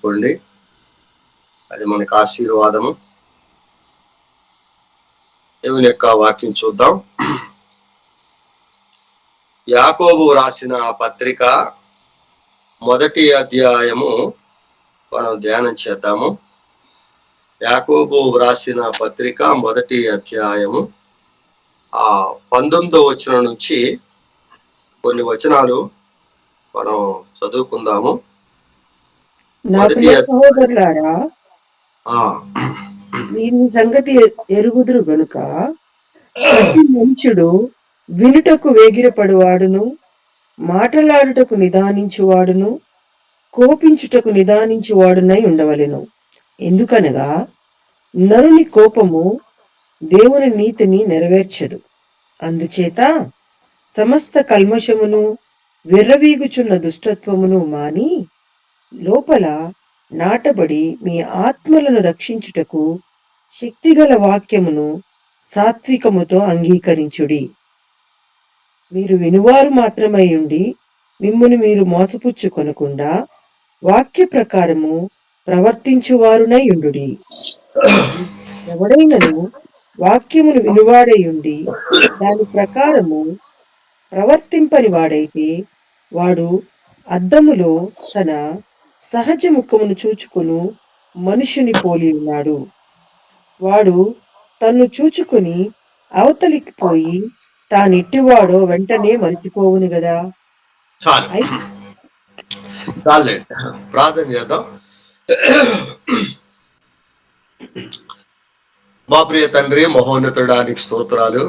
పెట్టుకోండి, అది మనకు ఆశీర్వాదము. దేవుని యొక్క వాక్యం చూద్దాం. యాకోబు రాసిన పత్రిక 1వ అధ్యాయము మనం ధ్యానం చేద్దాము. యాకోబు రాసిన పత్రిక 1వ అధ్యాయము 19వ వచనం నుంచి కొన్ని వచనాలు మనం చదువుకుందాము. సహోదరులారా, మీరు సంగతి ఎరుగుదురు గనుక ప్రతి మనుషుడు వినుటకు వేగిరపడువాడును, మాటలాడుటకు నిదానించువాడును, కోపించుటకు నిదానించువాడునై ఉండవలెను. ఎందుకనగా నరుని కోపము దేవుని నీతిని నెరవేర్చదు. అందుచేత సమస్త కల్మషమును, విర్రవీగుచున్న దుష్టత్వమును మాని లోపల నాటబడి మీ ఆత్మలను రక్షించుటకు శక్తిగల వాక్యమును సాత్వికముతో అంగీకరించుడి. మీరు వినువారు మాత్రమై ఉండి మిమ్మును మీరు మోసపుచ్చుకొనకుండా వాక్య ప్రకారము ప్రవర్తించువారునై ఉండుడి. ఎవడైనను వాక్యమును వినువాడై ఉండి దాని ప్రకారము ప్రవర్తింపని వాడైతే వాడు అద్దములో తన సహజ ముఖమును చూచుకొను మనుషుని పోలి ఉన్నాడు. వాడు తన్ను చూచుకొని అవతలికి పోయి తానెట్టివాడో వెంటనే మరిచిపోవును గదా. ప్రార్థన చేద్దాం. మా ప్రియ తండ్రి, మహోన్నతుడానికి స్తోత్రాలు.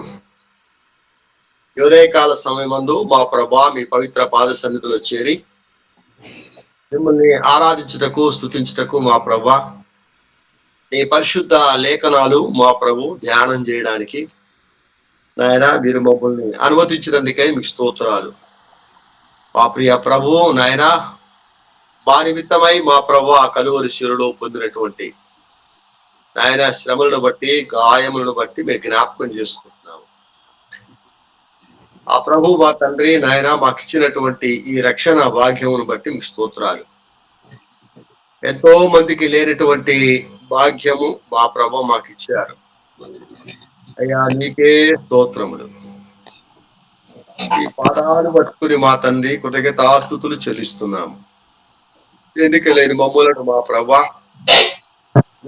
ఉదయకాల సమయమందు మా ప్రభా మీ పవిత్ర పాద సన్నిధిలో చేరి మిమ్మల్ని ఆరాధించుటకు, స్తుతించుటకు మా ప్రభా నీ పరిశుద్ధ లేఖనాలు మా ప్రభు ధ్యానం చేయడానికి నాయన మీరు మమ్మల్ని అనుమతించినందుకై మీకు స్తోత్రాలు. మా ప్రియ ప్రభు నాయన మా నిమిత్తమై మా ప్రభు ఆ కలువరి శిలువలో పొందినటువంటి నాయన శ్రమలను బట్టి, గాయములను బట్టి మేము జ్ఞాపకం చేసుకుంటున్నాము. ఆ ప్రభు మా తండ్రి నాయన మాకు ఇచ్చినటువంటి ఈ రక్షణ భాగ్యమును బట్టి మీకు స్తోత్రాలు. ఎంతో మందికి లేనటువంటి భాగ్యము మా ప్రభు మాకు ఇచ్చారు. అయ్యా నీకే స్తోత్రములు. ఈ పాదాలు పట్టుకుని మా తండ్రి కృతజ్ఞతాస్తుతులు చెల్లిస్తున్నాము. ఎన్నిక లేని మమ్ములను మా ప్రభా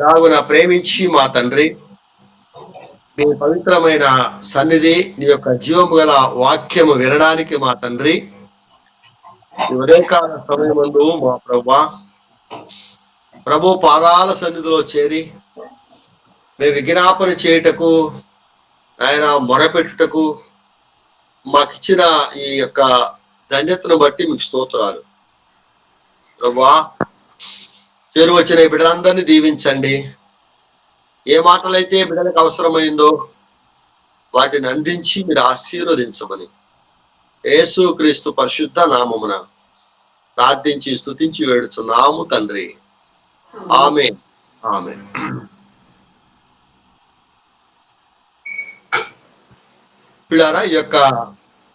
నాగున ప్రేమించి మా తండ్రి మీ పవిత్రమైన సన్నిధి, నీ యొక్క జీవము గల వాక్యము వినడానికి మా తండ్రి ఈ ఉదయకాల సమయమందు మా ప్రభు పాదాల సన్నిధిలో చేరి మేము విజ్ఞాపన చేయుటకు, ఆయన మొరపెట్టుటకు మాకిచ్చిన ఈ యొక్క ధన్యతను బట్టి మీకు స్తోత్రాలు. ప్రభా చేరువచ్చిన బిడ్డలందరినీ దీవించండి. ఏ మాటలైతే బిడ్డలకు అవసరమైందో వాటిని అందించి మీరు ఆశీర్వదించమని యేసు క్రీస్తు పరిశుద్ధ నామమున ప్రార్థించి స్తుతించి వేడుచున్నాము తండ్రి. ఆమేన్. ఆమేన్. పిల్లారా, ఈ యొక్క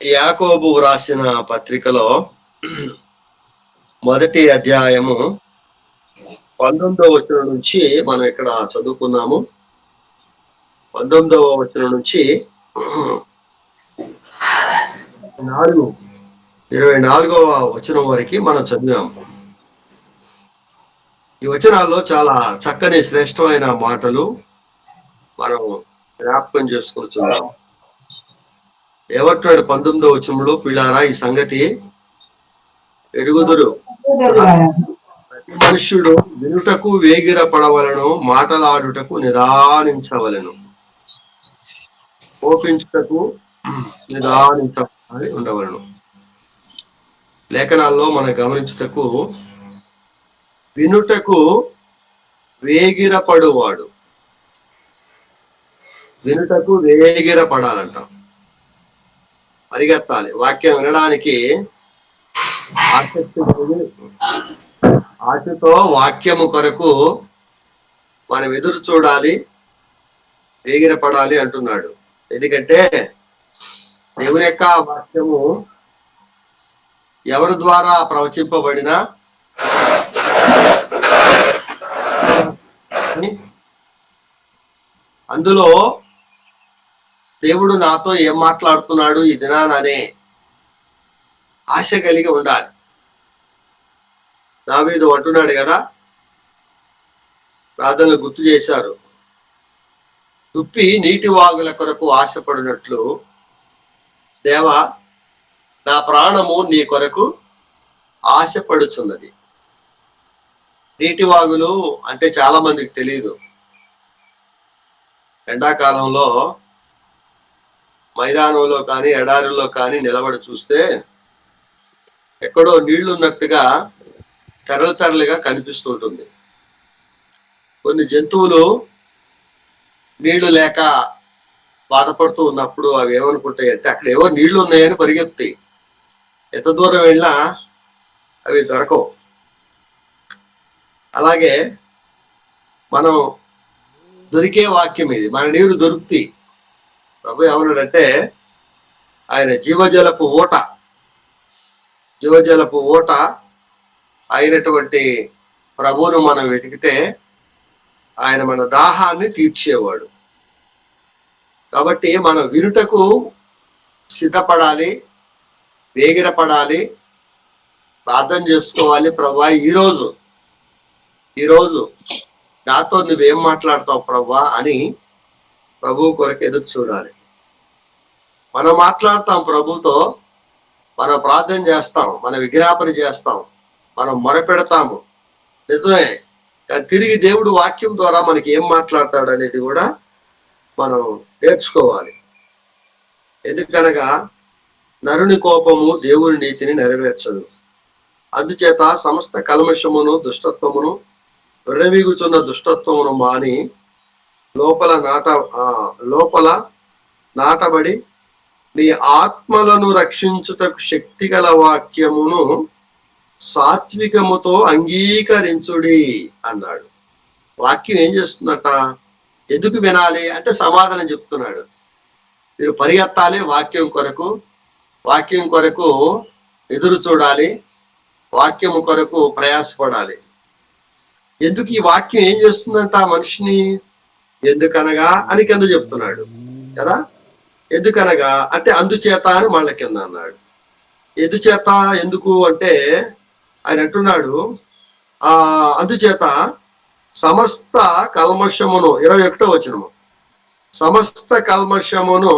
యాకోబు రాసిన పత్రికలో 1వ అధ్యాయము 19వ వచనం నుంచి మనం ఇక్కడ చదువుకున్నాము. 19వ వచనం నుంచి 24వ వచనం వరకు మనం చదివాము. ఈ వచనాల్లో చాలా చక్కని శ్రేష్టమైన మాటలు మనం జ్ఞాపకం చేసుకుంటున్నాము. ఏమంటున్నాడు 19వ వచనంలో? పిల్లారా, ఈ సంగతి ఎరుగుదురు, ప్రతి మనుష్యుడు వినుటకు వేగిర పడవలను, మాటలాడుటకు నిదానించవలను, కోపించుటకు నిదానించవలని ఉండవలను. లేఖనాల్లో మనం గమనించుటకు వినుటకు వేగిరపడువాడు, వినుటకు వేగిర పడాలంట, పరిగెత్తాలి. వాక్యం వినడానికి ఆసక్తి కలిగి ఆశతో వాక్యము కొరకు మనం ఎదురు చూడాలి, వేగిరపడాలి అంటున్నాడు. ఎందుకంటే దేవుని యొక్క వాక్యము ఎవరి ద్వారా ప్రవచింపబడినా అందులో దేవుడు నాతో ఏం మాట్లాడుతున్నాడు ఈ దినాననే ఆశ కలిగి ఉండాలి. దావీదు అంటున్నాడు కదా, ప్రార్థనలు గుర్తు చేశారు, తుప్పి నీటి వాగుల కొరకు ఆశపడినట్లు దేవా నా ప్రాణము నీ కొరకు ఆశపడుచున్నది. నీటి వాగులు అంటే చాలా మందికి తెలియదు. ఎండాకాలంలో మైదానంలో కానీ ఎడారిలో కానీ నిలబడి చూస్తే ఎక్కడో నీళ్లు ఉన్నట్టుగా తెరలు తెరలుగా కనిపిస్తుంటుంది. కొన్ని జంతువులు నీళ్లు లేక బాధపడుతూ ఉన్నప్పుడు అవి ఏమనుకుంటాయి అంటే అక్కడ ఏవో నీళ్లు ఉన్నాయని పరిగెత్తాయి. ఎంత దూరం వెళ్ళినా అవి దొరకవు. అలాగే మనం దొరికే వాక్యం ఇది, మన నీరు దొరుకుతాయి. ప్రభు ఏమన్నాడంటే ఆయన జీవజలపు ఊట అయినటువంటి ప్రభువును మనం వెతికితే ఆయన మన దాహాన్ని తీర్చేవాడు. కాబట్టి మనం వినుటకు సిద్ధపడాలి, వేగిరపడాలి, ప్రార్థన చేసుకోవాలి. ప్రభువా ఈరోజు నాతో నువ్వేం మాట్లాడతావు ప్రభువా అని ప్రభువు కొరకు ఎదురు చూడాలి. మనం మాట్లాడతాం ప్రభుతో, మనం ప్రార్థన చేస్తాం, మనం విజ్ఞాపన చేస్తాం, మనం మొరపెడతాము, నిజమే. కానీ తిరిగి దేవుడు వాక్యం ద్వారా మనకి ఏం మాట్లాడతాడు అనేది కూడా మనం నేర్చుకోవాలి. ఎందుకనగా నరుని కోపము దేవుని నీతిని నెరవేర్చదు. అందుచేత సమస్త కల్మషమును దుష్టత్వమును విర్రవీగుచున్న దుష్టత్వమును మాని లోపల నాటబడి మీ ఆత్మలను రక్షించుటకు శక్తిగల వాక్యమును సాత్వికముతో అంగీకరించుడి అన్నాడు. వాక్యం ఏం చేస్తుందట? ఎందుకు వినాలి అంటే సమాధానం చెప్తున్నాడు. మీరు పరిగెత్తాలి వాక్యం కొరకు ఎదురు చూడాలి, వాక్యము కొరకు ప్రయాసపడాలి. ఎందుకు ఈ వాక్యం ఏం చేస్తుందంట మనిషిని? ఎందుకనగా అని కింద చెప్తున్నాడు కదా. ఎందుకనగా అంటే అందుచేత అని మళ్ళీ కింద అన్నాడు. ఎందుచేత ఎందుకు అంటే ఆయన అంటున్నాడు అందుచేత సమస్త కల్మషమును 21వ వచనము, సమస్త కల్మషమును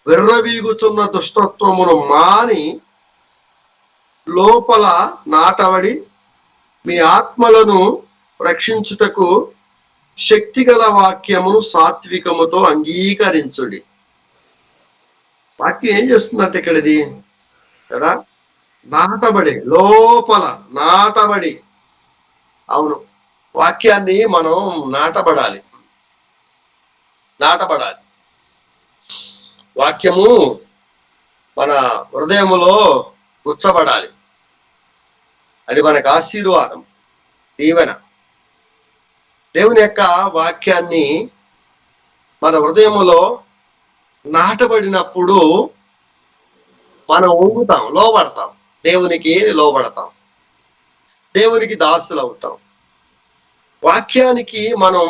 విర్రవీగుచున్న దుష్టత్వమును మాని లోపల నాటబడి మీ ఆత్మలను రక్షించుటకు శక్తిగల వాక్యమును సాత్వికముతో అంగీకరించుడి. వాక్యం ఏం చేస్తుందంటే ఇక్కడది కదా, నాటబడి, లోపల నాటబడి. అవును, వాక్యాన్ని మనం నాటబడాలి. వాక్యము మన హృదయములో గుచ్చబడాలి. అది మనకు ఆశీర్వాదం, దీవెన. దేవుని యొక్క వాక్యాన్ని మన హృదయములో నాటబడినప్పుడు మనం వంగుతాం, లోబడతాం, దేవునికి లోబడతాం, దేవునికి దాసులు అవుతాం. వాక్యానికి మనం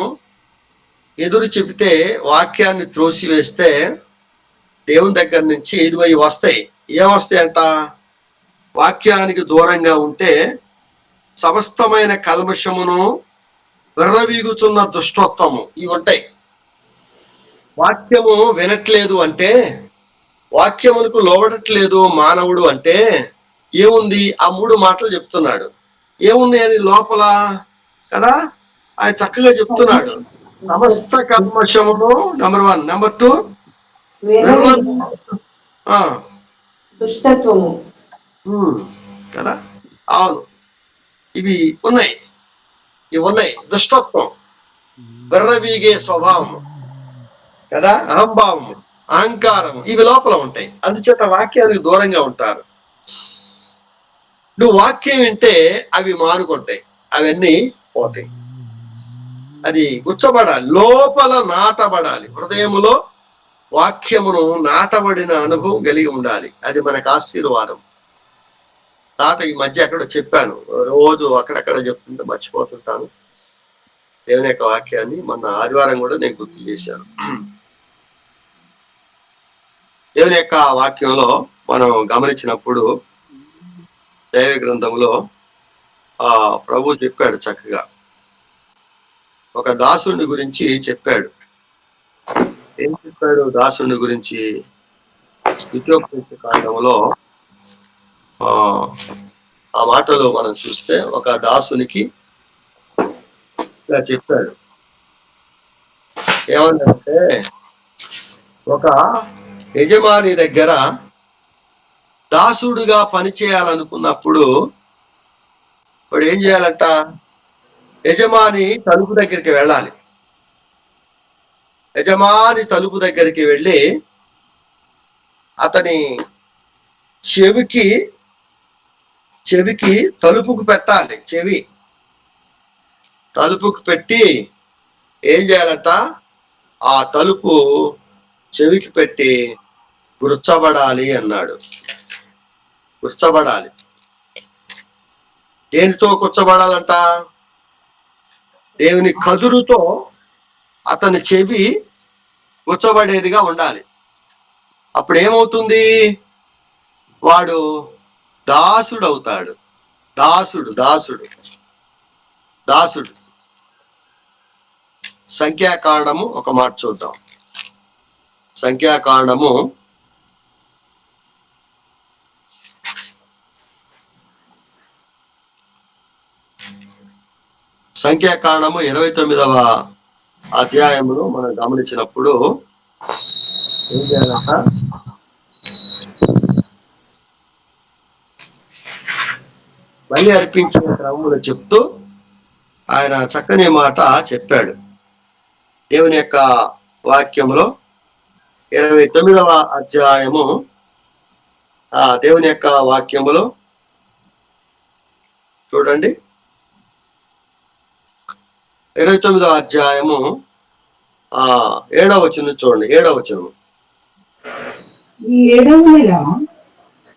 ఎదురు చెబితే, వాక్యాన్ని త్రోసివేస్తే దేవుని దగ్గర నుంచి ఇదిగో ఇవి వస్తాయి. ఏమొస్తాయంట? వాక్యానికి దూరంగా ఉంటే సమస్తమైన కల్మషమును విర్రవీగుచున్న దుష్టత్వము ఇవి ఉంటాయి. వాక్యము వినట్లేదు అంటే, వాక్యములకు లోబడట్లేదు మానవుడు అంటే ఏముంది? ఆ 3 మాటలు చెప్తున్నాడు. ఏముంది అని లోపల కదా ఆయన చక్కగా చెప్తున్నాడు. సమస్త కల్మషమును నెంబర్ 1, నెంబర్ 2 దుష్టత్వము కదా. అవును, ఇవి ఉన్నాయి. దుష్టత్వం, విర్రవీగే స్వభావము కదా, అహంభావము, అహంకారము, ఇవి లోపల ఉంటాయి. అందుచేత వాక్యానికి దూరంగా ఉంటారు. నువ్వు వాక్యం వింటే అవి మానుకుంటాయి, అవన్నీ పోతాయి. అది గుచ్చబడాలి, లోపల నాటబడాలి. హృదయములో వాక్యమును నాటబడిన అనుభవం కలిగి ఉండాలి. అది మనకు ఆశీర్వాదం. ఈ మధ్య ఎక్కడో చెప్పాను, రోజు అక్కడెక్కడ చెప్తుంటే మర్చిపోతుంటాను. దేవుని యొక్క వాక్యాన్ని మొన్న ఆదివారం కూడా నేను గుర్తు చేశాను. దేవుని యొక్క వాక్యంలో మనం గమనించినప్పుడు దైవ గ్రంథంలో ప్రభు చెప్పాడు చక్కగా, ఒక దాసుని గురించి చెప్పాడు. ఏం చెప్పాడు దాసుని గురించి? ద్వితీయోపదేశ కాండంలో ఆ మాటలు మనం చూస్తే, ఒక దాసునికి ఇలా చెప్పాడు. ఏమన్నంటే, ఒక యజమాని దగ్గర దాసుడుగా పనిచేయాలనుకున్నప్పుడు వాడు ఏం చేయాలంట? యజమాని తలుపు దగ్గరికి వెళ్ళాలి. యజమాని తలుపు దగ్గరికి వెళ్ళి అతని చెవికి తలుపుకు పెట్టాలి. తలుపుకు పెట్టి ఏం చేయాలంట? ఆ తలుపు చెవికి పెట్టి గుర్చబడాలి అన్నాడు. గుర్చబడాలి. దేనితో గుర్చబడాలంట? దేవుని కదురుతో అతని చెవి గుర్చబడేదిగా ఉండాలి. అప్పుడు ఏమవుతుంది? వాడు దాసుడు అవుతాడు. దాసుడు. సంఖ్యాకాండము ఒక మాట చూద్దాం. సంఖ్యాకాండము 29వ అధ్యాయంలో మనం గమనించినప్పుడు ఏం చేయాలంట? బలి అర్పించిన క్రమములు చెప్తూ ఆయన చక్కని మాట చెప్పాడు. దేవుని యొక్క వాక్యంలో 29వ అధ్యాయము, దేవుని యొక్క వాక్యములో చూడండి, 29వ అధ్యాయము 7వ వచనం చూడండి. 7వ వచనం. ఈ 7వ నెల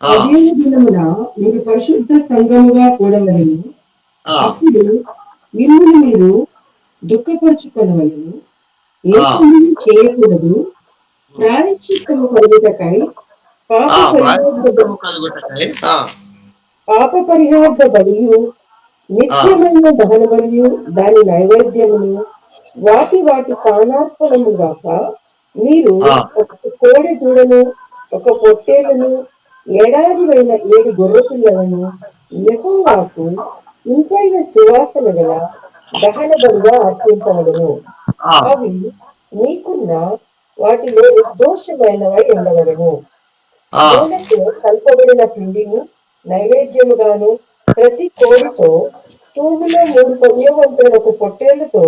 10వ దినమున మీరు పరిశుద్ధ సంఘముగా కూడవలెను. అప్పుడు మిమ్మల్ని మీరు దుఃఖపరుచుకొనవలెను. ఏ పని చేయకూడదు. ప్రాయశ్చిత్తము కలుగుటకై పాప పరిహార్థ బలియు, నిత్యమైన దహన బలియు, దాని నైవేద్యమును, వాటి పానార్పణము గాక మీరు ఒక కోడి దూడను, ఒక పొట్టేలును, ఏడాదివైన 7 గొర్రె పిల్లలను యెహోవాకు ఇంపైన సువాసన గల దహన బలిగా అర్పించవలెను. అవి మీకున్న వాటిలో నిర్దోషమైనవై ఉండవలెను. నూనెతో కలపబడిన పిండిని నైవేద్యముగాను, ప్రతి కోడితో తూములో 3 10వ వంతులను, ఒక పొట్టేళ్లతో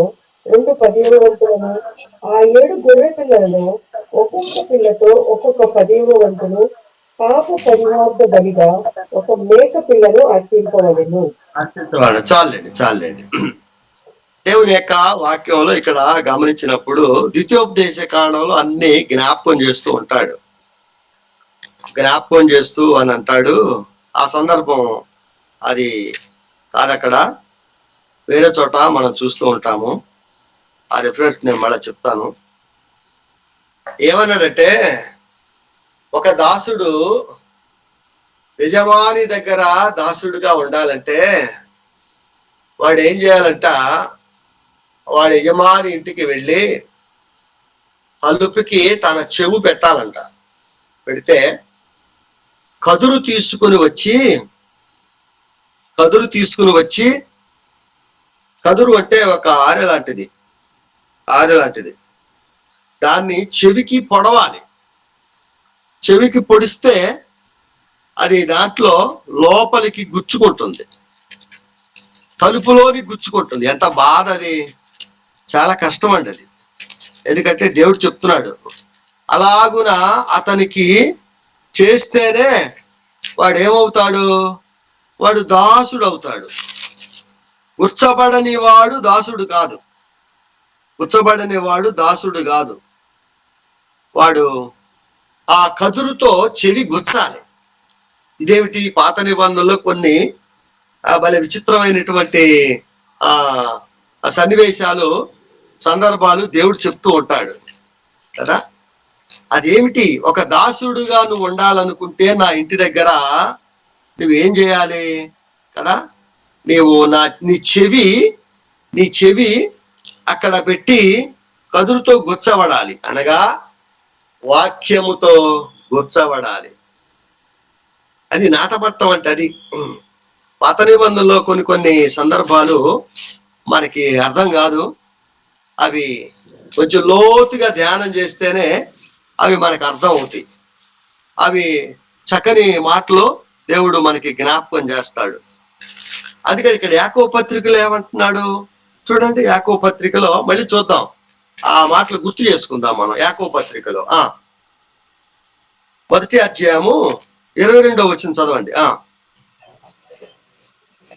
2 10వ వంతులను, ఆ 7 గొర్రె పిల్లలలో ఒక్కొక్క పిల్లతో ఒక్కొక్క 10వ వంతును పాప పరిహార్థ బలిగా ఒక మేక పిల్లను అర్పింపవలెను. చాలండి. దేవుని యొక్క వాక్యంలో ఇక్కడ గమనించినప్పుడు ద్వితీయోపదేశ కాండంలో అన్ని జ్ఞాపకం చేస్తూ ఉంటాడు. జ్ఞాపకం చేస్తూ అని అంటాడు. ఆ సందర్భం అది కాదక్కడ, వేరే చోట మనం చూస్తూ ఉంటాము. ఆ రిఫరెన్స్ నేను మళ్ళీ చెప్తాను. ఏమన్నాడంటే, ఒక దాసుడు యజమాని దగ్గర దాసుడుగా ఉండాలంటే వాడు ఏం చేయాలంట? వాడు యజమాని ఇంటికి వెళ్ళి తలుపుకి తన చెవు పెట్టాలంట. పెడితే కదురు తీసుకుని వచ్చి కదురు అంటే ఒక ఆరె లాంటిది, దాన్ని చెవికి పొడవాలి. చెవికి పొడిస్తే అది దాంట్లో లోపలికి గుచ్చుకుంటుంది, తలుపులోని గుచ్చుకుంటుంది. ఎంత బాధ అది! చాలా కష్టం అండి అది. ఎందుకంటే దేవుడు చెప్తున్నాడు, అలాగున అతనికి చేస్తేనే వాడు ఏమవుతాడు? వాడు దాసుడు అవుతాడు. గుచ్చబడని వాడు దాసుడు కాదు. వాడు ఆ కదురుతో చెవి గుచ్చాలి. ఇదేమిటి? పాత నిబంధనలో కొన్ని భలే విచిత్రమైనటువంటి ఆ సన్నివేశాలు, సందర్భాలు దేవుడు చెప్తూ ఉంటాడు కదా. అదేమిటి? ఒక దాసుడుగా నువ్వు ఉండాలనుకుంటే నా ఇంటి దగ్గర నువ్వేం చేయాలి కదా? నీవు నీ చెవి అక్కడ పెట్టి కదురుతో గుచ్చబడాలి, అనగా వాక్యముతో గుచ్చబడాలి. అది నాటపట్టం అంటే అది. పాత నిబంధనలో కొన్ని సందర్భాలు మనకి అర్థం కాదు. అవి కొంచెం లోతుగా ధ్యానం చేస్తేనే అవి మనకు అర్థం అవుతాయి. అవి చక్కని మాటలు దేవుడు మనకి జ్ఞాపకం చేస్తాడు. అందుకే ఇక్కడ యాకోబు పత్రికలో ఏమంటున్నాడు చూడండి. యాకోబు పత్రికలో మళ్ళీ చూద్దాం, ఆ మాటలు గుర్తు చేసుకుందాం మనం. యాకోబు పత్రికలో 1వ అధ్యాయము 22వ వచనం చదవండి.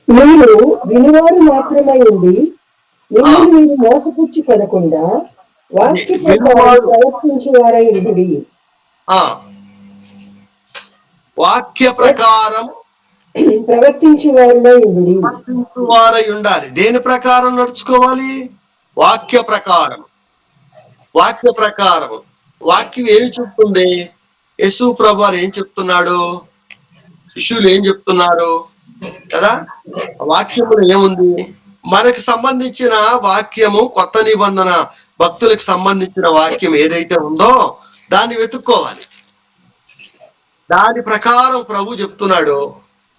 మీరు వినివారు మాత్రమై ఉండి మిమ్మల్ని మీరు మోసపుచ్చి పడకుండా వాక్య ప్రకారం ప్రవర్తించేవారై ఉండి. వాక్య ప్రకారం ప్రవర్తించేవారై ఉండాలి. దేని ప్రకారం నడుచుకోవాలి? వాక్య ప్రకారం. వాక్య ప్రకారం. వాక్యం ఏం చెప్తుంది? యేసు ప్రభువారు ఏం చెప్తున్నాడు? శిష్యులు ఏం చెప్తున్నారు కదా? వాక్యములో ఏముంది? మనకు సంబంధించిన వాక్యము, కొత్త నిబంధన భక్తులకు సంబంధించిన వాక్యం ఏదైతే ఉందో దాన్ని వెతుక్కోవాలి. దాని ప్రకారం ప్రభు చెప్తున్నాడు,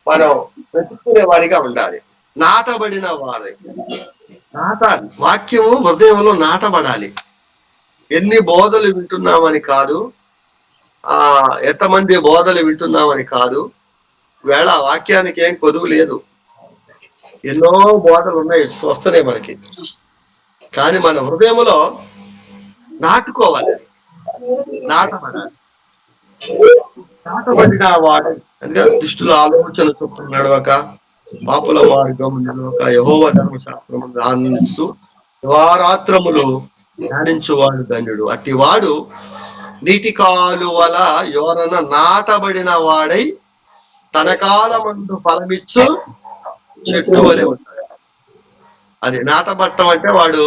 మనం వెతుక్కునే వారిగా ఉండాలి. నాటబడిన వారి వాక్యము హృదయంలో నాటబడాలి. ఎన్ని బోధలు వింటున్నామని కాదు, ఎంతమంది బోధలు వింటున్నామని కాదు. వేళ వాక్యానికి ఏం కొదువు లేదు. ఎన్నో బోధలు ఉన్నాయి, వస్తున్నాయి మనకి. కానీ మన హృదయంలో నాటుకోవాలి, నాటబడాలి. నాటబడిన వాడు అందుకే దుష్టుల ఆలోచన చొప్పున నడవక, పాపుల మార్గం నిలవక, యెహోవా ధర్మశాస్త్రము ధ్యానిస్తూ దివారాత్రములు ధ్యానించువాడు ధన్యుడు. అట్టి వాడు నీటి కాలువల యోరన నాటబడిన వాడై తన కాలమందు ఫలమిచ్చు చెట్టు వలె ఉంటాడు. అది నాటబట్టం అంటే వాడు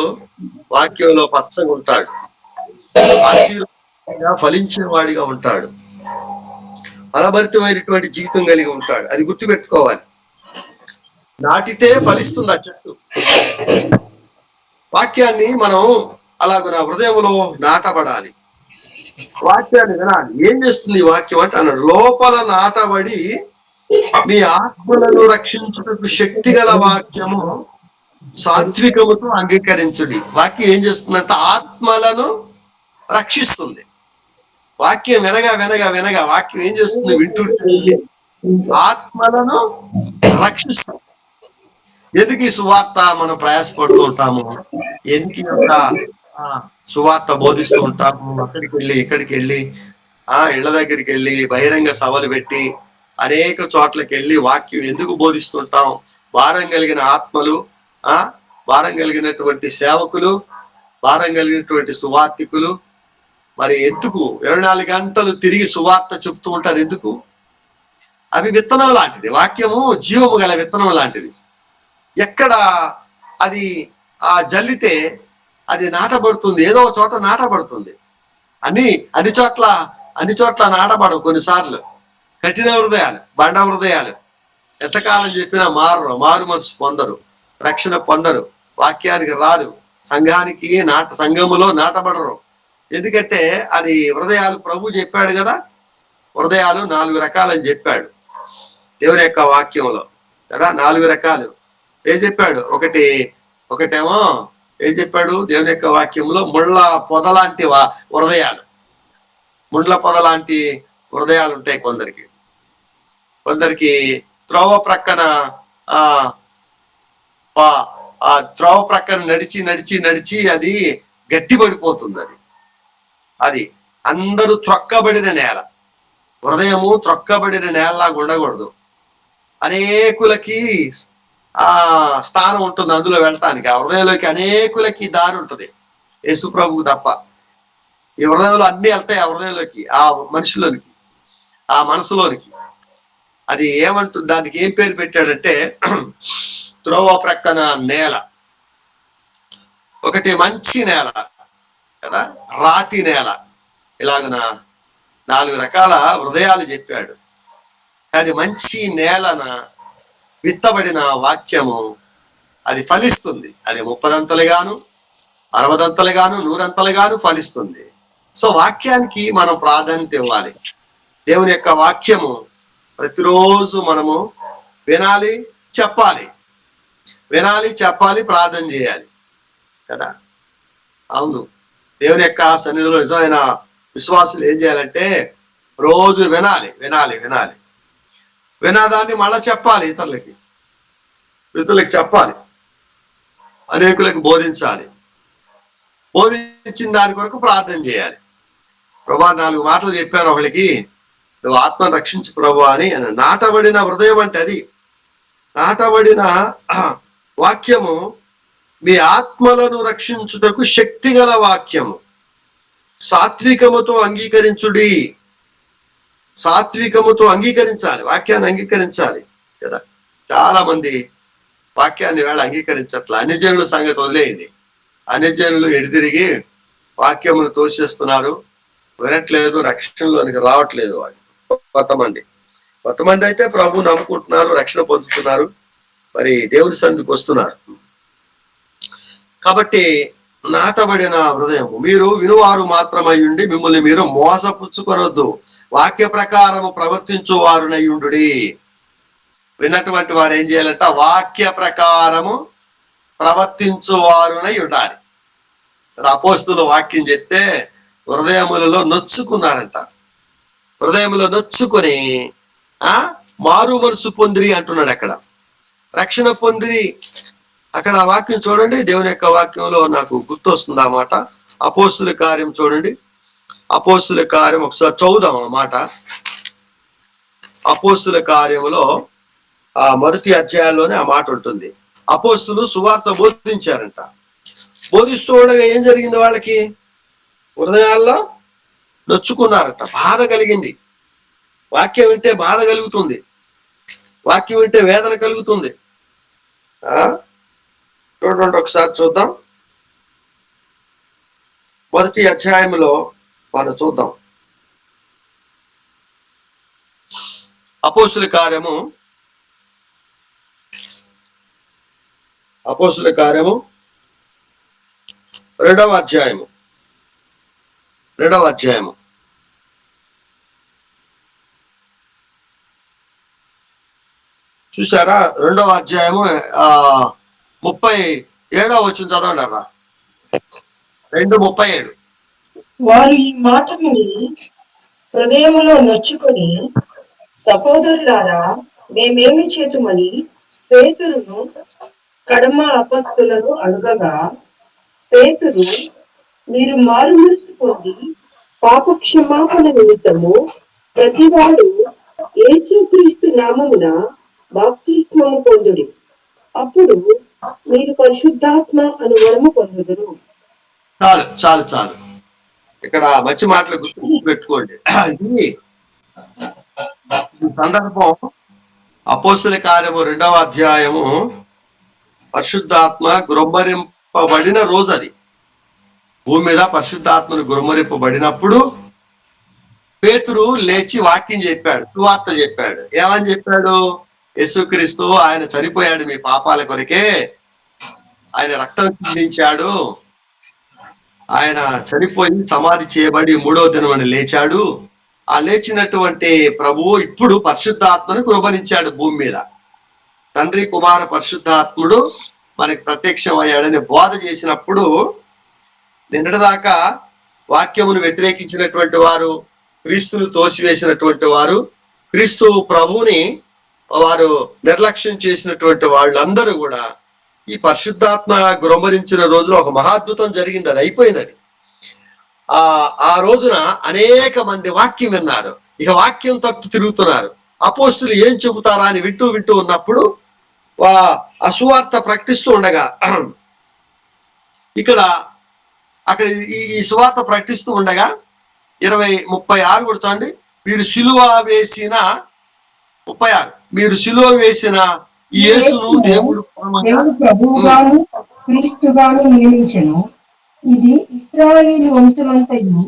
వాక్యంలో పచ్చగా ఉంటాడు, ఆశీర్వాదంగా ఫలించిన వాడిగా ఉంటాడు, ఫలభరితమైనటువంటి జీవితం కలిగి ఉంటాడు. అది గుర్తుపెట్టుకోవాలి. నాటితే ఫలిస్తుంది ఆ చెట్టు. వాక్యాన్ని మనం అలాగ నా హృదయంలో నాటబడాలి, వాక్యాన్ని వినాలి. ఏం చేస్తుంది వాక్యం అంటే అన్నాడు, లోపల నాటబడి మీ ఆత్మలను రక్షించుటకు శక్తి గల వాక్యము సాత్వికముతో అంగీకరించుడి. వాక్యం ఏం చేస్తుందంటే ఆత్మలను రక్షిస్తుంది. వాక్యం వినగా వినగా వినగా వాక్యం ఏం చేస్తుంది? వింటుంటే ఆత్మలను రక్షిస్తుంది. ఎందుకు ఈ సువార్త మనం ప్రయాసపడుతూ ఉంటాము? ఎందుకు యొక్క సువార్త బోధిస్తూ ఉంటాము? అక్కడికి వెళ్ళి ఇక్కడికి వెళ్ళి ఇళ్ల దగ్గరికి వెళ్ళి బహిరంగ సభలు పెట్టి అనేక చోట్లకి వెళ్ళి వాక్యం ఎందుకు బోధిస్తుంటాం? భారం కలిగిన ఆత్మలు, భారం కలిగినటువంటి సేవకులు, భారం కలిగినటువంటి సువార్తికులు మరి ఎందుకు 24 గంటలు తిరిగి సువార్త చెప్తూ ఉంటారు? ఎందుకు? అవి విత్తనం లాంటిది. వాక్యము జీవము గల విత్తనం లాంటిది. ఎక్కడ అది జల్లితే అది నాటబడుతుంది, ఏదో చోట నాటబడుతుంది. అన్ని చోట్ల నాటబడవు. కొన్నిసార్లు కఠిన హృదయాలు, బండ హృదయాలు ఎంతకాలం చెప్పినా మారు మనసు పొందరు, రక్షణ పొందరు, వాక్యానికి రారు, సంఘములో నాటబడరు. ఎందుకంటే అది హృదయాలు. ప్రభు చెప్పాడు కదా, హృదయాలు 4 రకాలని చెప్పాడు దేవుని యొక్క వాక్యంలో కదా. 4 రకాలు ఏం చెప్పాడు? ఒకటేమో ఏం చెప్పాడు దేవుని యొక్క వాక్యంలో? ముళ్ళ పొద లాంటి హృదయాలు. ముళ్ళ పొద లాంటి హృదయాలు ఉంటాయి కొందరికి త్రోవ ప్రక్కన త్రోవ ప్రక్కన నడిచి నడిచి నడిచి అది గట్టిపడిపోతుంది. అది అందరూ త్రొక్కబడిన నేల. హృదయము త్రొక్కబడిన నేలలాగా ఉండకూడదు. అనేకులకి స్థానం ఉంటుంది అందులో వెళ్ళటానికి. ఆ హృదయంలోకి అనేకులకి దారి ఉంటుంది, యేసు ప్రభువు తప్ప. ఈ హృదయంలో అన్ని వెళ్తాయి, ఆ హృదయంలోకి, ఆ మనిషిలోనికి, ఆ మనసులోనికి. అది ఏమంటుంది? దానికి ఏం పేరు పెట్టాడంటే త్రోవ ప్రక్కన నేల. ఒకటి మంచి నేల కదా, రాతి నేల, ఇలాగన 4 రకాల హృదయాలు చెప్పాడు. అది మంచి నేలన విత్తబడిన వాక్యము అది ఫలిస్తుంది. అది 30 60 100 ఫలిస్తుంది. సో వాక్యానికి మనం ప్రాధాన్యత ఇవ్వాలి. దేవుని యొక్క వాక్యము ప్రతిరోజు మనము వినాలి, చెప్పాలి, ప్రార్థన చేయాలి కదా. అవును, దేవుని యొక్క సన్నిధిలో నిజమైన విశ్వాసులు ఏం చేయాలంటే రోజు వినాలి, వినాదాన్ని మళ్ళా చెప్పాలి, ఇతరులకి చెప్పాలి, అనేకులకు బోధించాలి. బోధించిన దాని కొరకు ప్రార్థన చేయాలి. ప్రభా 4 మాటలు చెప్పాను ఒకళ్ళకి, నువ్వు ఆత్మను రక్షించు ప్రభు అని. నాటబడిన హృదయం అంటే అది. నాటబడిన వాక్యము మీ ఆత్మలను రక్షించుటకు శక్తిగల వాక్యము. సాత్వికముతో అంగీకరించుడి. సాత్వికముతో అంగీకరించాలి, వాక్యాన్ని అంగీకరించాలి కదా. చాలా మంది వాక్యాన్ని వేళ అంగీకరించట్ల. అన్యజనుల సంగతి వదిలేయండి. అన్యజనులు ఎడితిరిగి వాక్యమును తోసేస్తున్నారు, వినట్లేదు, రక్షణలోనికి రావట్లేదు. వాళ్ళు కొంతమంది అయితే ప్రభు నమ్ముకుంటున్నారు, రక్షణ పొందుతున్నారు, మరి దేవుని సన్నిధికి వస్తున్నారు. కాబట్టి నాటబడిన హృదయం, మీరు వినువారు మాత్రమై ఉండి మిమ్మల్ని మీరు మోసపుచ్చుకొనొద్దు, వాక్య ప్రకారము ప్రవర్తించు వారునయ్యుండు. విన్నటువంటి వారు ఏం చేయాలంట? వాక్య ప్రకారము ప్రవర్తించు వారునై ఉండాలి. అపోస్తుల వాక్యం చెప్తే హృదయములలో నొచ్చుకున్నారంట. హృదయములో నొచ్చుకొని మారు మనసు పొందిరి అంటున్నాడు. అక్కడ రక్షణ పొందిరి, అక్కడ ఆ వాక్యం చూడండి. దేవుని యొక్క వాక్యంలో నాకు గుర్తొస్తుంది ఆ మాట. అపోస్తుల కార్యం చూడండి. అపోస్తుల కార్యం ఒకసారి చదువుదాం ఆ మాట. అపోస్తుల కార్యములో ఆ 1వ అధ్యాయంలోనే ఆ మాట ఉంటుంది. అపోస్తులు సువార్త బోధించారంట. బోధిస్తూ ఉండగా ఏం జరిగింది? వాళ్ళకి హృదయాల్లో నొచ్చుకున్నారట, బాధ కలిగింది. వాక్యం వింటే బాధ కలుగుతుంది, వాక్యం వింటే వేదన కలుగుతుంది. చూడండి, ఒకసారి చూద్దాం. 1వ అధ్యాయంలో మనం చూద్దాం. అపోస్తుల కార్యము 2వ అధ్యాయము చూసారా? 2వ అధ్యాయము 37వ వచనం చదవండి అన్న. 2:37. వారు ఈ మాట విని హృదయములో నొచ్చుకొని, సహోదరులారా మేమేమి చేతుమని పేతురును కడమ అపస్తులను అడగగా, పేతురు, మీరు మారు మనసు పొంది పాప క్షమాపణ నిమిత్తము ప్రతివాడు యేసుక్రీస్తు నామమున బాప్తిస్మము పొందుడి, అప్పుడు మీరు పరిశుద్ధాత్మ అను వరము పొందుదురు. చాలు. ఇక్కడ మంచి మాటలు గుర్తు పెట్టుకోండి. ఈ సందర్భం అపోస్తుల కార్యము 2వ అధ్యాయము పరిశుద్ధాత్మ గుమ్మరింపబడిన రోజు. అది భూమి మీద పరిశుద్ధాత్మను గుమ్మరింపబడినప్పుడు పేతురు లేచి వాక్యం చెప్పాడు, సువార్త చెప్పాడు. ఏమని చెప్పాడు? యేసుక్రీస్తు ఆయన చనిపోయాడు మీ పాపాల కొరకే, ఆయన రక్తం చిందించాడు, ఆయన చనిపోయి సమాధి చేయబడి 3వ దినమని లేచాడు. ఆ లేచినటువంటి ప్రభువు ఇప్పుడు పరిశుద్ధాత్మను కుమరించాడు భూమి మీద. తండ్రి కుమార పరిశుద్ధాత్ముడు మనకి ప్రత్యక్షం అయ్యాడని బోధ చేసినప్పుడు, నిన్నటిదాకా వాక్యమును వ్యతిరేకించినటువంటి వారు, క్రీస్తును తోసివేసినటువంటి వారు, క్రీస్తు ప్రభువుని వారు నిర్లక్ష్యం చేసినటువంటి వాళ్ళందరూ కూడా ఈ పరిశుద్ధాత్మ గుమ్మరించిన రోజున ఒక మహాద్భుతం జరిగింది. అది అయిపోయింది. అది ఆ రోజున అనేక మంది వాక్యం విన్నారు. ఇక వాక్యం తట్టు తిరుగుతున్నారు. అపోస్తులు ఏం చెబుతారా అని వింటూ ఉన్నప్పుడు అసువార్త ప్రకటిస్తూ ఉండగా, అక్కడ ఈ సువార్త ప్రకటిస్తూ ఉండగా 36 కూడా చూడండి. మీరు సిలువ వేసిన 36, మీరు సిలువ వేసిన యేసును దేవుడు ప్రభువుగాను క్రీస్తుగాను నియమించెను. ఇది ఇశ్రాయేలు వంశమంతయు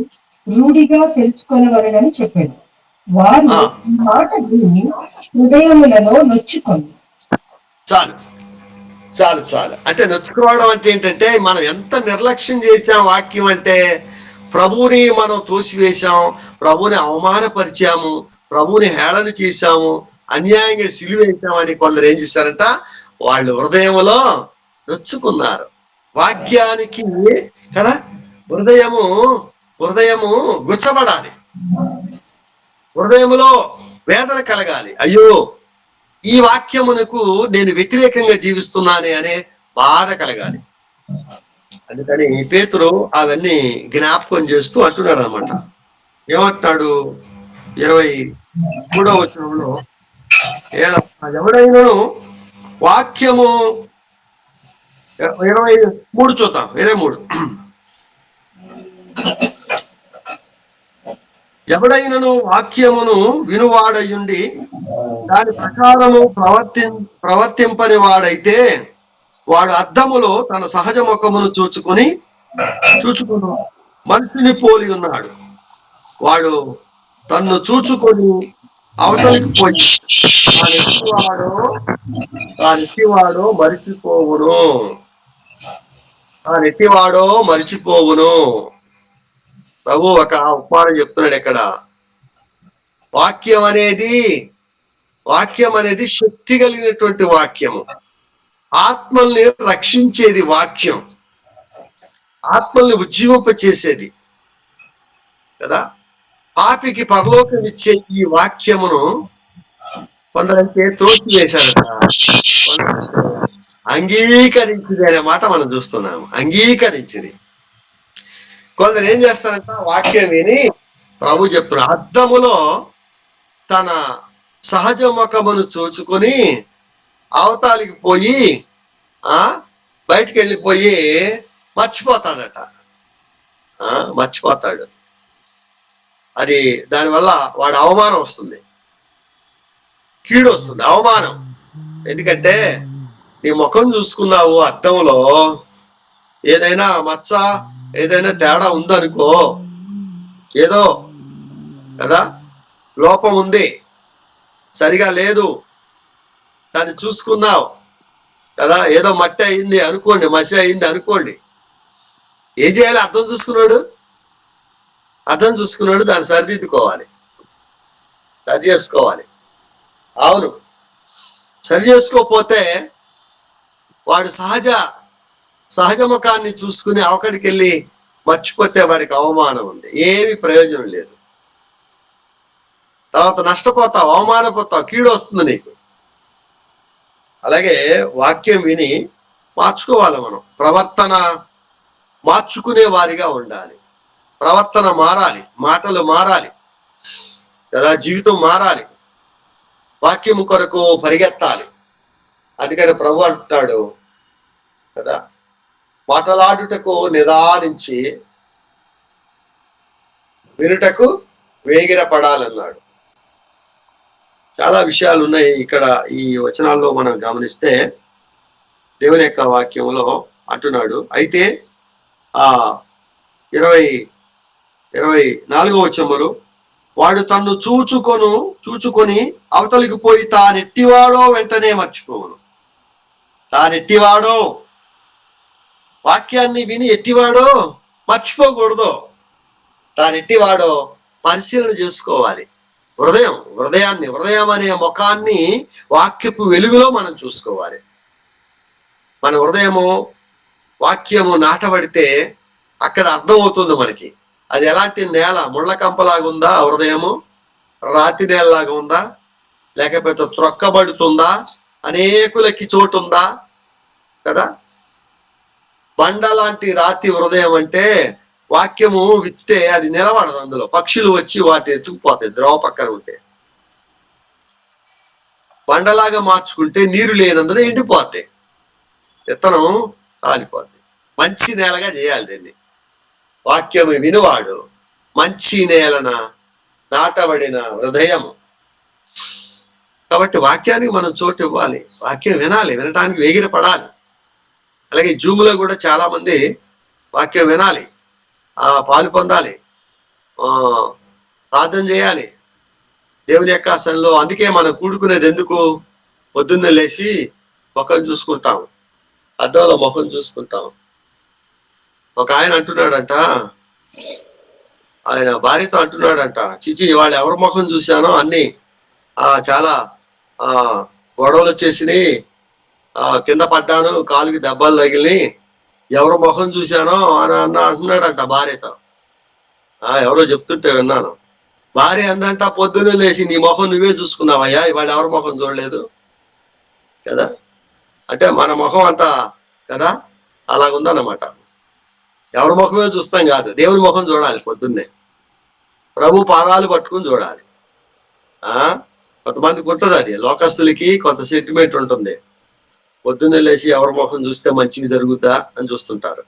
రూఢిగా తెలుసుకొనవలెనని చెప్పాడు. వారు ఈ మాట విని హృదయములలో నొచ్చుకొని. చాలు చాలు చాలు. అంటే నొచ్చుకోవడం అంటే ఏంటంటే మనం ఎంత నిర్లక్ష్యం చేశాం వాక్యం అంటే, ప్రభువుని మనం తోసివేశాం, ప్రభువుని అవమానపరిచాము, ప్రభువుని హేళన చేశాము, అన్యాయంగా సిలువేశామని కొందరు ఏం చేశారంట, వాళ్ళు హృదయంలో నొచ్చుకున్నారు. వాక్యానికి కదా హృదయము హృదయము గుచ్చబడాలి, హృదయములో వేదన కలగాలి. అయ్యో ఈ వాక్యమునకు నేను వ్యతిరేకంగా జీవిస్తున్నానే అనే బాధ కలగాలి. అందుకని పేతురు అవన్నీ జ్ఞాపకం చేస్తూ అంటున్నాడు అనమాట. ఏమంటున్నాడు 23వ వచనంలో, ఎవడైనాను వాక్యము 23 చూద్దాం. 23 ఎవడైనను వాక్యమును వినువాడయుండి దాని ప్రకారము ప్రవర్తింపని వాడైతే వాడు అద్దములో తన సహజ ముఖమును చూచుకుని మనిషిని పోలి ఉన్నాడు. వాడు తన్ను చూచుకొని అవతలికి పోయి తానెట్టివాడో మరిచిపోవును. ప్రభు ఒక ఉపమానం చెప్తున్నాడు ఇక్కడ. వాక్యం అనేది శక్తి కలిగినటువంటి వాక్యము. ఆత్మల్ని రక్షించేది వాక్యం, ఆత్మల్ని ఉజ్జీవింపచేసేది కదా. పాపికి పరలోకం ఇచ్చే ఈ వాక్యమును కొందరంటే త్రోసివేశారట, అంగీకరించింది అనే మాట మనం చూస్తున్నాము. అంగీకరించింది. కొందరు ఏం చేస్తారంట, వాక్యం విని ప్రభు చెప్తున్న అద్దములో తన సహజ ముఖమును చూచుకొని అవతాలికి పోయి బయటికి వెళ్ళిపోయి మర్చిపోతాడట. మర్చిపోతాడు. అది దానివల్ల వాడు అవమానం వస్తుంది, కీడు వస్తుంది, అవమానం. ఎందుకంటే నీ ముఖం చూసుకున్నావు అద్దంలో, ఏదైనా మచ్చ ఏదైనా తేడా ఉందనుకో, ఏదో కదా లోపం ఉంది, సరిగా లేదు, దాన్ని చూసుకున్నావు కదా, ఏదో మట్టి అయింది అనుకోండి, మసి అయింది అనుకోండి, ఏం చేయాలి? అద్దం చూసుకున్నాడు, దాన్ని సరిదిద్దుకోవాలి, సరి చేసుకోవాలి. అవును, సరి చేసుకోకపోతే వాడు సహజ ముఖాన్ని చూసుకుని అవకడికి వెళ్ళి మర్చిపోతే వాడికి అవమానం ఉంది, ఏమి ప్రయోజనం లేదు. తర్వాత నష్టపోతావు, అవమానపోతావు, కీడు వస్తుంది నీకు. అలాగే వాక్యం విని మార్చుకోవాలి. మనం ప్రవర్తన మార్చుకునే వారిగా ఉండాలి. ప్రవర్తన మారాలి, మాటలు మారాలి కదా, జీవితం మారాలి, వాక్యము కొరకు పరిగెత్తాలి. అందుకని ప్రభు అంటాడు కదా, మాటలాడుటకు నిదానించి వినుటకు వేగిరపడాలన్నాడు. చాలా విషయాలు ఉన్నాయి ఇక్కడ ఈ వచనాల్లో మనం గమనిస్తే. దేవుని యొక్క వాక్యంలో అంటున్నాడు. అయితే 24వ వచనములో, వాడు తన్ను చూచుకొని అవతలికి పోయి తానెట్టివాడో వెంటనే మర్చిపోవును. తానెట్టివాడో, వాక్యాన్ని విని ఎట్టివాడో మర్చిపోకూడదు. తానెట్టివాడో పరిశీలన చేసుకోవాలి. హృదయం అనే ముఖాన్ని వాక్యపు వెలుగులో మనం చూసుకోవాలి. మన హృదయము వాక్యము నాటబడితే అక్కడ అర్థమవుతుంది మనకి. అది ఎలాంటి నేల, ముళ్ళ కంపలాగుందా హృదయము, రాతి నేలలాగా ఉందా, లేకపోతే త్రొక్కబడుతుందా, అనేకులకి చోటు ఉందా కదా. బండ లాంటి రాతి హృదయం అంటే వాక్యము విత్తే అది నిలబడదు, అందులో పక్షులు వచ్చి వాటి ఎత్తుకుపోతాయి ద్రవ పక్కన ఉంటే. బండలాగా మార్చుకుంటే నీరు లేనందున ఎండిపోతాయి, విత్తనం కాలిపోద్ది. మంచి నేలగా చేయాలి దీన్ని. వాక్యము వినువాడు మంచి నేలన నాటబడిన హృదయము. కాబట్టి వాక్యానికి మనం చోటు ఇవ్వాలి, వాక్యం వినాలి, వినటానికి వేగిరపడాలి. అలాగే జూములో కూడా చాలా మంది వాక్యం వినాలి, పాలు పొందాలి, ప్రార్థన చేయాలి దేవుని యొక్క ఆసనలో. అందుకే మనం కూడుకునేది ఎందుకు? పొద్దున్నే లేచి ముఖం చూసుకుంటాం, అద్దంలో ముఖం చూసుకుంటాం. ఒక ఆయన అంటున్నాడంట, ఆయన భార్యతో అంటున్నాడంట, చిచి వాళ్ళు ఎవరి ముఖం చూశానో అన్ని చాలా గొడవలు వచ్చేసినాయి, కింద పడ్డాను, కాలుకి దెబ్బలు తగిలి, ఎవరు ముఖం చూశానో అని అంటున్నాడంట భార్యతో. ఎవరో చెప్తుంటే విన్నాను. భార్య అందంట, పొద్దున్నే లేచి నీ ముఖం నువ్వే చూసుకున్నావయ్యా, ఇవాళ ఎవరి ముఖం చూడలేదు కదా. అంటే మన ముఖం అంతా కదా అలాగుందన్నమాట. ఎవరి ముఖమే చూస్తాం కాదు, దేవుని ముఖం చూడాలి. పొద్దున్నే ప్రభు పాదాలు పట్టుకుని చూడాలి. కొంతమందికి ఉంటుంది అది, లోకస్తులకి కొంత సెంటిమెంట్ ఉంటుంది. పొద్దున్నే లేచి ఎవరి ముఖం చూస్తే మంచిగా జరుగుద్దా అని చూస్తుంటారు,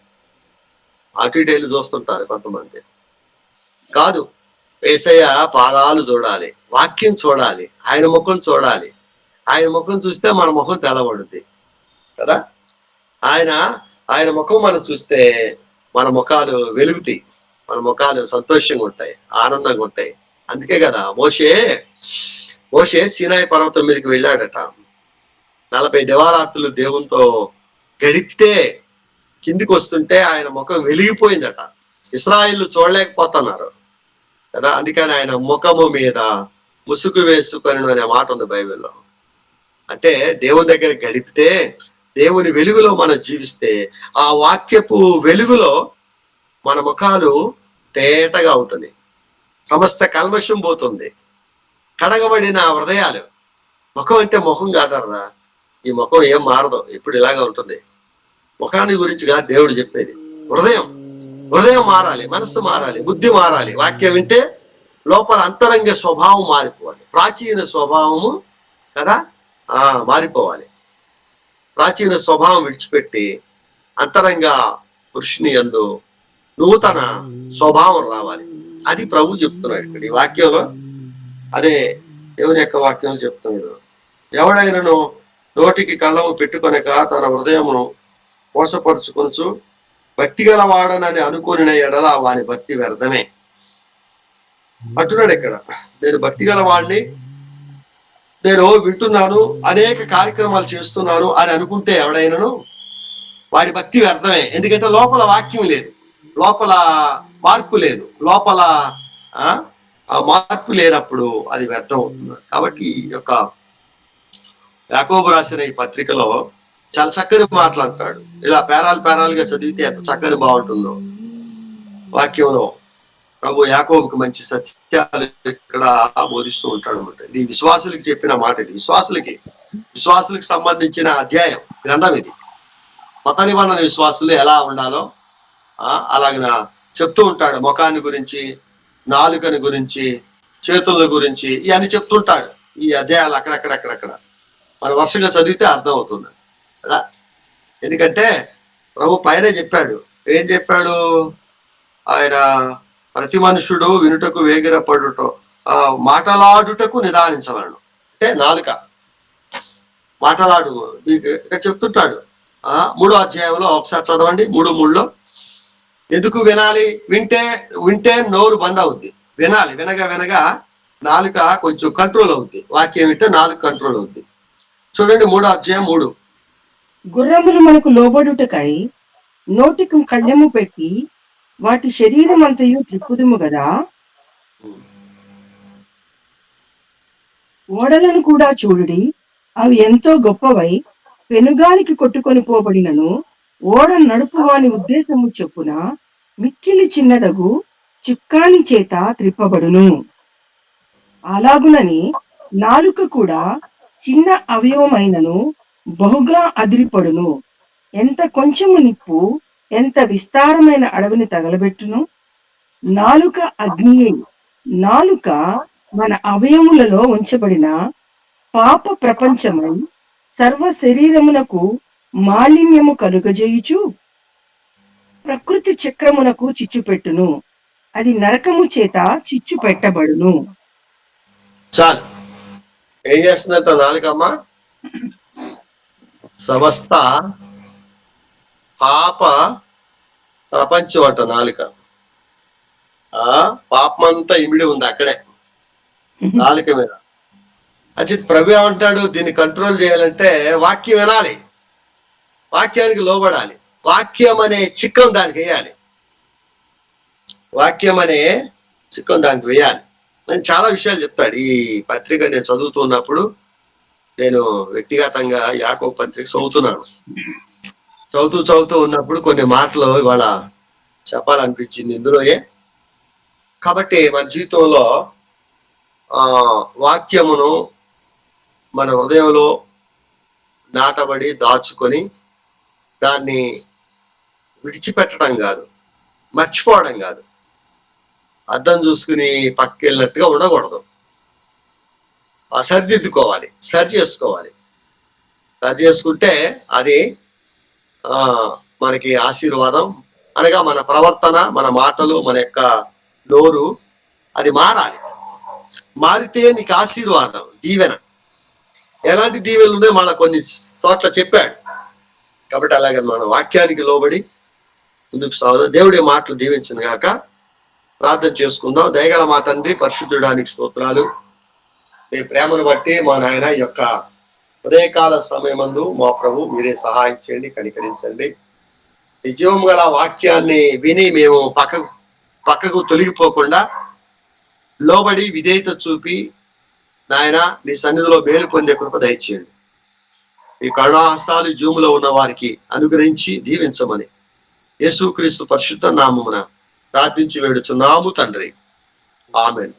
అటు ఇటు వెళ్ళి చూస్తుంటారు కొంతమంది. కాదు, యేసయ్య పాదాలు చూడాలి, వాక్యం చూడాలి, ఆయన ముఖం చూడాలి. ఆయన ముఖం చూస్తే మన ముఖం తెల్లబడుద్ది కదా. ఆయన ముఖం మనం చూస్తే మన ముఖాలు వెలుగుతాయి, మన ముఖాలు సంతోషంగా ఉంటాయి, ఆనందంగా ఉంటాయి. అందుకే కదా మోషే సీనాయి పర్వతం మీదకి వెళ్ళాడట. 40 దివారాత్రులు దేవునితో గడిపితే కిందికి వస్తుంటే ఆయన ముఖం వెలిగిపోయిందట. ఇశ్రాయేలు చూడలేకపోతున్నారు కదా. అందుకని ఆయన ముఖము మీద ముసుగు వేసుకొని అనే మాట ఉంది బైబిల్లో. అంటే దేవుని దగ్గర గడిపితే, దేవుని వెలుగులో మనం జీవిస్తే, ఆ వాక్యపు వెలుగులో మన ముఖాలు తేటగా ఉంటుంది, సమస్త కల్మషం పోతుంది, కడగబడిన హృదయాలు. ముఖం అంటే ముఖం కాదర్రా, ఈ ముఖం ఏం మారదు, ఇప్పుడు ఇలాగా ఉంటుంది. ముఖాన్ని గురించి కాదు దేవుడు చెప్పేది, హృదయం మారాలి, మనస్సు మారాలి, బుద్ధి మారాలి. వాక్యం వింటే లోపల అంతరంగ స్వభావం మారిపోవాలి, ప్రాచీన స్వభావము కదా మారిపోవాలి. ప్రాచీన స్వభావం విడిచిపెట్టి అంతరంగ పురుషుని యందు నూతన స్వభావం రావాలి. అది ప్రభు చెప్తున్నాడు ఇక్కడ ఈ వాక్యంలో. అదే దేవుని యొక్క వాక్యం చెప్తున్నాడు. ఎవడైనాను నోటికి కళ్ళము పెట్టుకొనక తన హృదయమును మోసపరుచుకొనుచు భక్తి గల వాడనని అనుకుని ఎడల వాని భక్తి వ్యర్థమే అంటున్నాడు ఇక్కడ. నేను భక్తి గల వాడిని, నేను వింటున్నాను, అనేక కార్యక్రమాలు చేస్తున్నాను అని అనుకుంటే ఎవడైనాను వాడి భక్తి వ్యర్థమే. ఎందుకంటే లోపల వాక్యం లేదు, లోపల మార్పు లేదు, లోపల మార్పు లేనప్పుడు అది వ్యర్థం అవుతుంది. కాబట్టి ఈ యొక్క యాకోబు రాసిన ఈ పత్రికలో చాలా చక్కని మాట్లాడతాడు. ఇలా పేరాలుగా చదివితే ఎంత చక్కని బాగుంటుందో. వాక్యంలో ప్రభు యాకోబుకి మంచి సత్యాలు ఇక్కడ బోధిస్తూ ఉంటాడు అనమాట. ఇది విశ్వాసులకి చెప్పిన మాట. ఇది విశ్వాసులకి సంబంధించిన అధ్యాయం, గ్రంథం ఇది. కొత్త నిబంధన విశ్వాసులు ఎలా ఉండాలో అలాగిన చెప్తూ ఉంటాడు. ముఖాన్ని గురించి, నాలుకని గురించి, చేతుల గురించి ఇవన్నీ చెప్తుంటాడు. ఈ అధ్యాయాలు అక్కడక్కడ మన వరుసగా చదివితే అర్థం అవుతుంది కదా. ఎందుకంటే ప్రభు పైన చెప్పాడు. ఏం చెప్పాడు ఆయన? ప్రతి మనుషుడు వినుటకు వేగిరపడుట, మాటలాడుటకు నిదానించవలను. అంటే నాలుక మాటలాడు ఇక్కడ చెప్తుంటాడు. 3వ అధ్యాయంలో ఒకసారి చదవండి. 3:3 ఎందుకు వినాలి? వింటే నోరు బంద్ అవుద్ది. వినాలి, వినగా నాలుక కొంచెం కంట్రోల్ అవుద్ది. వాక్యం వింటే నాలుక కంట్రోల్ అవుద్ది. చూడండి 3వ అధ్యాయం 3. గుర్రములు మనకు లోబడుటకై నోటికి కళ్ళెము పెట్టి వాటి శరీరం అంతయు త్రిప్పుదుము గదా. ఓడలను కూడా చూడుడి, అవి ఎంతో గొప్పవై పెనుగాలికి కొట్టుకొని పోబడినను ఓడ నడుపు వాని ఉద్దేశము చొప్పున మిక్కిలి చిన్నదగు చుక్కాని చేత త్రిప్పబడును. అలాగునని నాలుక కూడా చిన్న అవయవమైనను బహుగా అదిరిపడును. ఎంత కొంచెము నిప్పు ఎంత విస్తారమైన అడవిని తగలబెట్టును. నాలుక అగ్నియే. నాలుక మన అవయములలో ఉంచబడిన పాప ప్రపంచమై సర్వ శరీరమునకు మాలిన్యము కలుగజేయుచు ప్రకృతి చక్రమునకు చిచ్చు పెట్టును. అది నరకము చేత చిచ్చు పెట్టబడును. చాలు. ఏం చేస్తుందంట నాలుకమ్మ? సమస్త పాప ప్రపంచం అంట నాలుక. పాపమంతా ఇమిడి ఉంది అక్కడే నాలుక మీద. అజిత్ ప్రభు ఏమంటాడు, దీన్ని కంట్రోల్ చేయాలంటే వాక్యం వినాలి, వాక్యానికి లోబడాలి, వాక్యం అనే చిక్కం దానికి వేయాలి, వాక్యం అనే చిక్కం దానికి వేయాలి. నేను చాలా విషయాలు చెప్తాడు ఈ పత్రిక. నేను చదువుతున్నప్పుడు, నేను వ్యక్తిగతంగా యాకోబు పత్రిక చదువుతున్నాను. చదువుతూ ఉన్నప్పుడు కొన్ని మాటలు ఇవాళ చెప్పాలనిపించింది ఇందులోయే. కాబట్టి మన జీవితంలో వాక్యమును మన హృదయంలో నాటబడి దాచుకొని దాన్ని విడిచిపెట్టడం కాదు, మర్చిపోవడం కాదు, అద్దం చూసుకుని పక్కకి వెళ్ళినట్టుగా ఉండకూడదు. సరిదిద్దుకోవాలి, సరి చేసుకుంటే అది మనకి ఆశీర్వాదం. అనగా మన ప్రవర్తన, మన మాటలు, మన యొక్క నోరు అది మారాలి. మారితే నీకు ఆశీర్వాదం, దీవెన. ఎలాంటి దీవెనలు ఉన్నాయో మళ్ళీ కొన్ని చోట్ల చెప్పాడు. కాబట్టి అలాగే మన వాక్యానికి లోబడి ముందుకు సాగుదాం. దేవుడి మాటలు దీవించిన గాక. ప్రార్థన చేసుకుందాం. దయగల మా తండ్రి, పరిశుద్ధుడానికి స్తోత్రాలు. మీ ప్రేమను బట్టి మా నాయన ఈ యొక్క ఉదయకాల సమయమందు మా ప్రభు మీరే సహాయం చేయండి, కనికరించండి. ఈ జీవం గల వాక్యాన్ని విని మేము పక్కకు తొలగిపోకుండా లోబడి విధేయత చూపి నాయన నీ సన్నిధిలో మేలు పొందే కృప దయచేయండి. ఈ కరుణాహస్తాలు జూములో ఉన్న వారికి అనుగ్రహించి దీవించమని యేసుక్రీస్తు పరిశుద్ధ నామమున ప్రార్థించి వేడుచున్నాము తండ్రి. ఆమెన్.